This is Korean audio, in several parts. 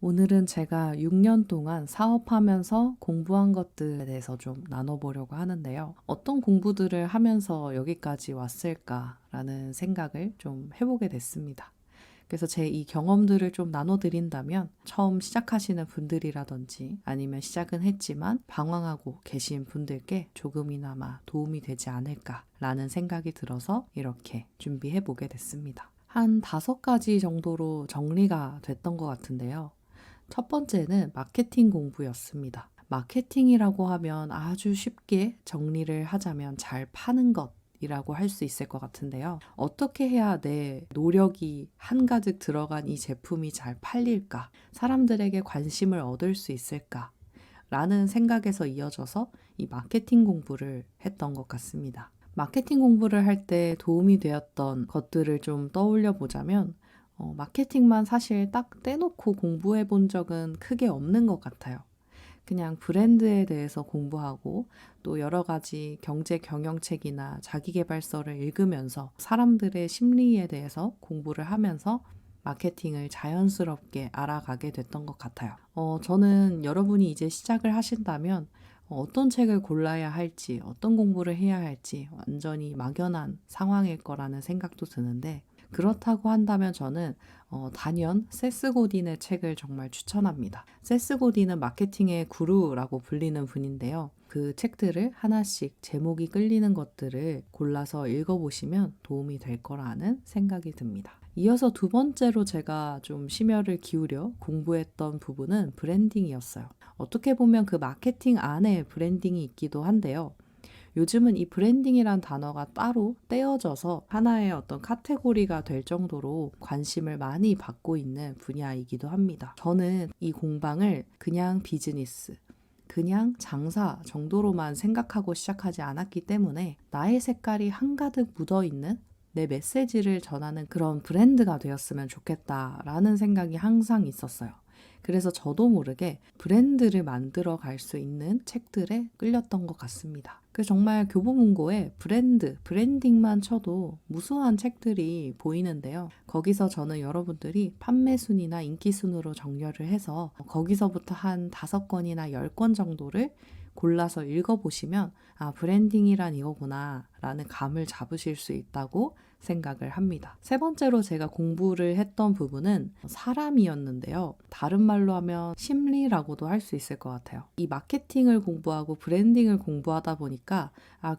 오늘은 제가 6년 동안 사업하면서 공부한 것들에 대해서 좀 나눠보려고 하는데요. 어떤 공부들을 하면서 여기까지 왔을까라는 생각을 좀 해보게 됐습니다. 그래서 제 이 경험들을 좀 나눠드린다면 처음 시작하시는 분들이라든지 아니면 시작은 했지만 방황하고 계신 분들께 조금이나마 도움이 되지 않을까라는 생각이 들어서 이렇게 준비해보게 됐습니다. 한 5가지 정도로 정리가 됐던 것 같은데요. 첫 번째는 마케팅 공부였습니다. 마케팅이라고 하면 아주 쉽게 정리를 하자면 잘 파는 것이라고 할 수 있을 것 같은데요. 어떻게 해야 내 노력이 한가득 들어간 이 제품이 잘 팔릴까? 사람들에게 관심을 얻을 수 있을까? 라는 생각에서 이어져서 이 마케팅 공부를 했던 것 같습니다. 마케팅 공부를 할 때 도움이 되었던 것들을 좀 떠올려 보자면 마케팅만 사실 딱 떼놓고 공부해 본 적은 크게 없는 것 같아요. 그냥 브랜드에 대해서 공부하고 또 여러 가지 경제 경영책이나 자기계발서를 읽으면서 사람들의 심리에 대해서 공부를 하면서 마케팅을 자연스럽게 알아가게 됐던 것 같아요. 저는 여러분이 이제 시작을 하신다면 어떤 책을 골라야 할지, 어떤 공부를 해야 할지 완전히 막연한 상황일 거라는 생각도 드는데 그렇다고 한다면 저는 단연 세스 고딘의 책을 정말 추천합니다. 세스 고딘은 마케팅의 구루라고 불리는 분인데요. 그 책들을 하나씩 제목이 끌리는 것들을 골라서 읽어보시면 도움이 될 거라는 생각이 듭니다. 이어서 두 번째로 제가 좀 심혈을 기울여 공부했던 부분은 브랜딩이었어요. 어떻게 보면 그 마케팅 안에 브랜딩이 있기도 한데요. 요즘은 이 브랜딩이란 단어가 따로 떼어져서 하나의 어떤 카테고리가 될 정도로 관심을 많이 받고 있는 분야이기도 합니다. 저는 이 공방을 그냥 비즈니스, 그냥 장사 정도로만 생각하고 시작하지 않았기 때문에 나의 색깔이 한가득 묻어있는 내 메시지를 전하는 그런 브랜드가 되었으면 좋겠다라는 생각이 항상 있었어요. 그래서 저도 모르게 브랜드를 만들어 갈 수 있는 책들에 끌렸던 것 같습니다. 그래서 정말 교보문고에 브랜딩만 쳐도 무수한 책들이 보이는데요. 거기서 저는 여러분들이 판매 순위나 인기 순으로 정렬을 해서 거기서부터 한 5권이나 10권 정도를 골라서 읽어보시면 브랜딩이란 이거구나 라는 감을 잡으실 수 있다고 생각을 합니다. 세 번째로 제가 공부를 했던 부분은 사람이었는데요. 다른 말로 하면 심리라고도 할 수 있을 것 같아요. 이 마케팅을 공부하고 브랜딩을 공부하다 보니까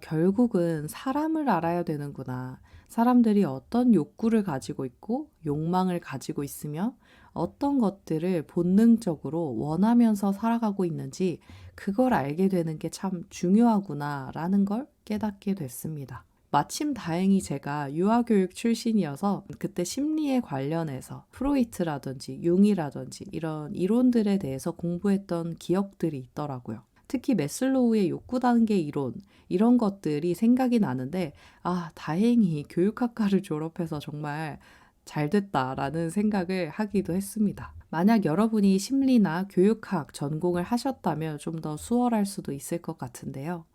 결국은 사람을 알아야 되는구나. 사람들이 어떤 욕구를 가지고 있고 욕망을 가지고 있으며 어떤 것들을 본능적으로 원하면서 살아가고 있는지 그걸 알게 되는 게 참 중요하구나 라는 걸 깨닫게 됐습니다. 마침 다행히 제가 유아교육 출신이어서 그때 심리에 관련해서 프로이트라든지 융이라든지 이런 이론들에 대해서 공부했던 기억들이 있더라고요. 특히 매슬로우의 욕구 단계 이론 이런 것들이 생각이 나는데 다행히 교육학과를 졸업해서 정말 잘 됐다라는 생각을 하기도 했습니다. 만약 여러분이 심리나 교육학 전공을 하셨다면 좀 더 수월할 수도 있을 것 같은데요.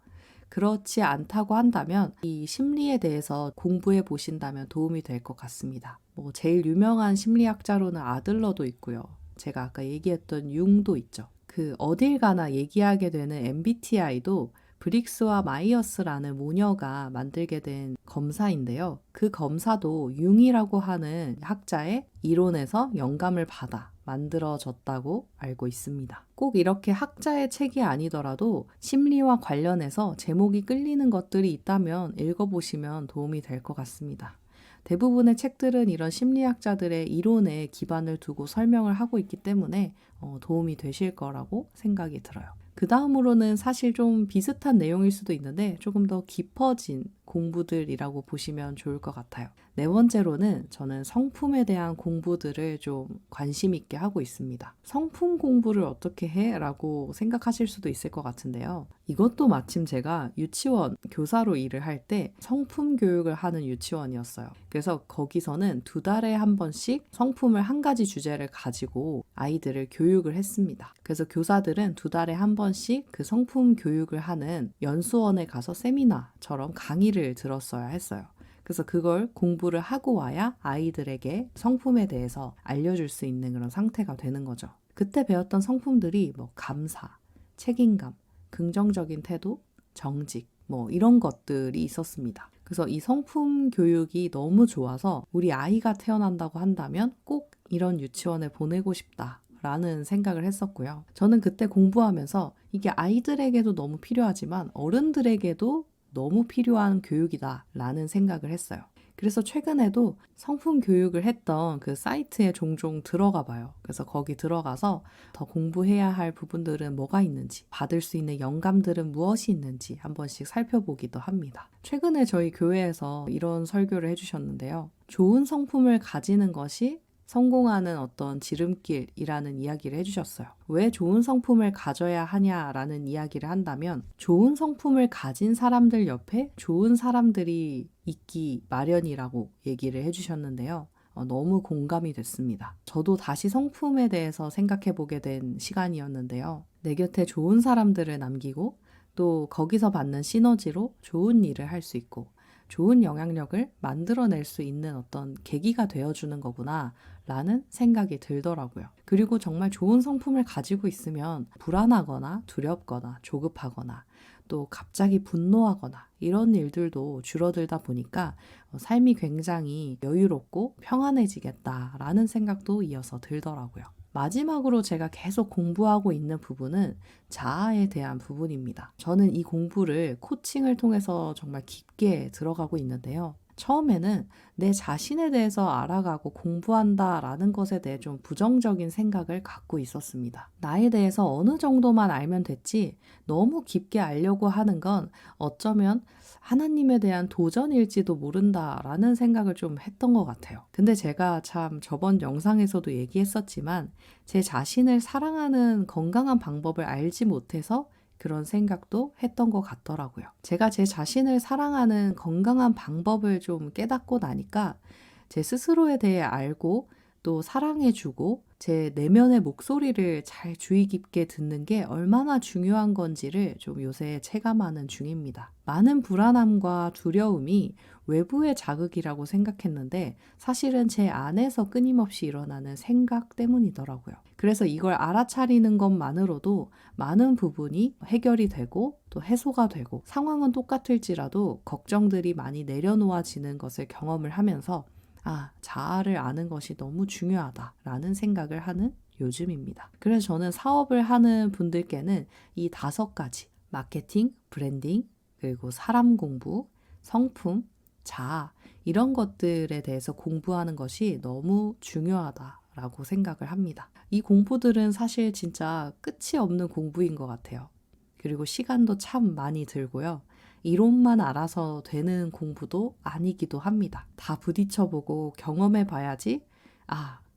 그렇지 않다고 한다면 이 심리에 대해서 공부해 보신다면 도움이 될 것 같습니다. 제일 유명한 심리학자로는 아들러도 있고요. 제가 아까 얘기했던 융도 있죠. 그 어딜 가나 얘기하게 되는 MBTI도 브릭스와 마이어스라는 모녀가 만들게 된 검사인데요. 그 검사도 융이라고 하는 학자의 이론에서 영감을 받아 만들어졌다고 알고 있습니다. 꼭 이렇게 학자의 책이 아니더라도 심리와 관련해서 제목이 끌리는 것들이 있다면 읽어보시면 도움이 될 것 같습니다. 대부분의 책들은 이런 심리학자들의 이론에 기반을 두고 설명을 하고 있기 때문에 도움이 되실 거라고 생각이 들어요. 그 다음으로는 사실 좀 비슷한 내용일 수도 있는데 조금 더 깊어진 공부들이라고 보시면 좋을 것 같아요. 네 번째로는 저는 성품에 대한 공부들을 좀 관심 있게 하고 있습니다. 성품 공부를 어떻게 해? 라고 생각하실 수도 있을 것 같은데요. 이것도 마침 제가 유치원 교사로 일을 할 때 성품 교육을 하는 유치원이었어요. 그래서 거기서는 2달에 한 번씩 성품을 한 가지 주제를 가지고 아이들을 교육을 했습니다. 그래서 교사들은 2달에 한 번씩 그 성품 교육을 하는 연수원에 가서 세미나처럼 강의를 들었어야 했어요. 그래서 그걸 공부를 하고 와야 아이들에게 성품에 대해서 알려줄 수 있는 그런 상태가 되는 거죠. 그때 배웠던 성품들이 뭐 감사, 책임감, 긍정적인 태도, 정직, 뭐 이런 것들이 있었습니다. 그래서 이 성품 교육이 너무 좋아서 우리 아이가 태어난다고 한다면 꼭 이런 유치원에 보내고 싶다 라는 생각을 했었고요. 저는 그때 공부하면서 이게 아이들에게도 너무 필요하지만 어른들에게도 너무 필요한 교육이다 라는 생각을 했어요. 그래서 최근에도 성품 교육을 했던 그 사이트에 종종 들어가 봐요. 그래서 거기 들어가서 더 공부해야 할 부분들은 뭐가 있는지, 받을 수 있는 영감들은 무엇이 있는지 한 번씩 살펴보기도 합니다. 최근에 저희 교회에서 이런 설교를 해주셨는데요. 좋은 성품을 가지는 것이 성공하는 어떤 지름길이라는 이야기를 해주셨어요. 왜 좋은 성품을 가져야 하냐라는 이야기를 한다면 좋은 성품을 가진 사람들 옆에 좋은 사람들이 있기 마련이라고 얘기를 해주셨는데요. 너무 공감이 됐습니다. 저도 다시 성품에 대해서 생각해보게 된 시간이었는데요. 내 곁에 좋은 사람들을 남기고 또 거기서 받는 시너지로 좋은 일을 할 수 있고 좋은 영향력을 만들어낼 수 있는 어떤 계기가 되어주는 거구나 라는 생각이 들더라고요. 그리고 정말 좋은 성품을 가지고 있으면 불안하거나 두렵거나 조급하거나 또 갑자기 분노하거나 이런 일들도 줄어들다 보니까 삶이 굉장히 여유롭고 평안해지겠다라는 생각도 이어서 들더라고요. 마지막으로 제가 계속 공부하고 있는 부분은 자아에 대한 부분입니다. 저는 이 공부를 코칭을 통해서 정말 깊게 들어가고 있는데요. 처음에는 내 자신에 대해서 알아가고 공부한다라는 것에 대해 좀 부정적인 생각을 갖고 있었습니다. 나에 대해서 어느 정도만 알면 됐지 너무 깊게 알려고 하는 건 어쩌면 하나님에 대한 도전일지도 모른다라는 생각을 좀 했던 것 같아요. 근데 제가 참 저번 영상에서도 얘기했었지만 제 자신을 사랑하는 건강한 방법을 알지 못해서 그런 생각도 했던 것 같더라고요. 제가 제 자신을 사랑하는 건강한 방법을 좀 깨닫고 나니까 제 스스로에 대해 알고 또 사랑해주고 제 내면의 목소리를 잘 주의 깊게 듣는 게 얼마나 중요한 건지를 좀 요새 체감하는 중입니다. 많은 불안함과 두려움이 외부의 자극이라고 생각했는데 사실은 제 안에서 끊임없이 일어나는 생각 때문이더라고요. 그래서 이걸 알아차리는 것만으로도 많은 부분이 해결이 되고 또 해소가 되고 상황은 똑같을지라도 걱정들이 많이 내려놓아지는 것을 경험을 하면서 자아를 아는 것이 너무 중요하다라는 생각을 하는 요즘입니다. 그래서 저는 사업을 하는 분들께는 이 5가지, 마케팅, 브랜딩, 그리고 사람 공부, 성품, 자아, 이런 것들에 대해서 공부하는 것이 너무 중요하다라고 생각을 합니다. 이 공부들은 사실 진짜 끝이 없는 공부인 것 같아요. 그리고 시간도 참 많이 들고요. 이론만 알아서 되는 공부도 아니기도 합니다. 다 부딪혀보고 경험해봐야지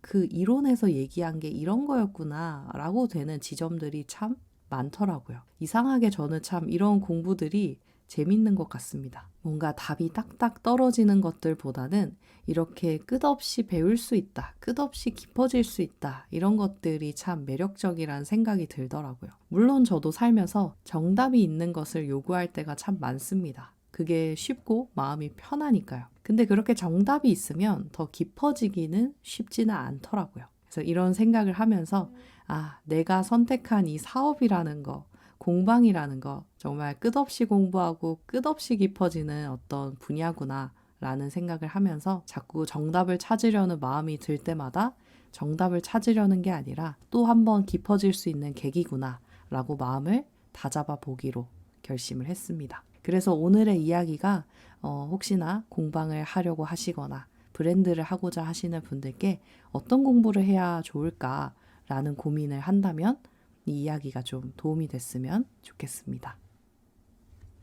그 이론에서 얘기한 게 이런 거였구나 라고 되는 지점들이 참 많더라고요. 이상하게 저는 참 이런 공부들이 재밌는 것 같습니다. 뭔가 답이 딱딱 떨어지는 것들보다는 이렇게 끝없이 배울 수 있다, 끝없이 깊어질 수 있다, 이런 것들이 참 매력적이라는 생각이 들더라고요. 물론 저도 살면서 정답이 있는 것을 요구할 때가 참 많습니다. 그게 쉽고 마음이 편하니까요. 근데 그렇게 정답이 있으면 더 깊어지기는 쉽지는 않더라고요. 그래서 이런 생각을 하면서 내가 선택한 이 사업이라는 거, 공방이라는 거 정말 끝없이 공부하고 끝없이 깊어지는 어떤 분야구나 라는 생각을 하면서 자꾸 정답을 찾으려는 마음이 들 때마다 정답을 찾으려는 게 아니라 또 한 번 깊어질 수 있는 계기구나 라고 마음을 다잡아 보기로 결심을 했습니다. 그래서 오늘의 이야기가 혹시나 공방을 하려고 하시거나 브랜드를 하고자 하시는 분들께 어떤 공부를 해야 좋을까라는 고민을 한다면 이 이야기가 좀 도움이 됐으면 좋겠습니다.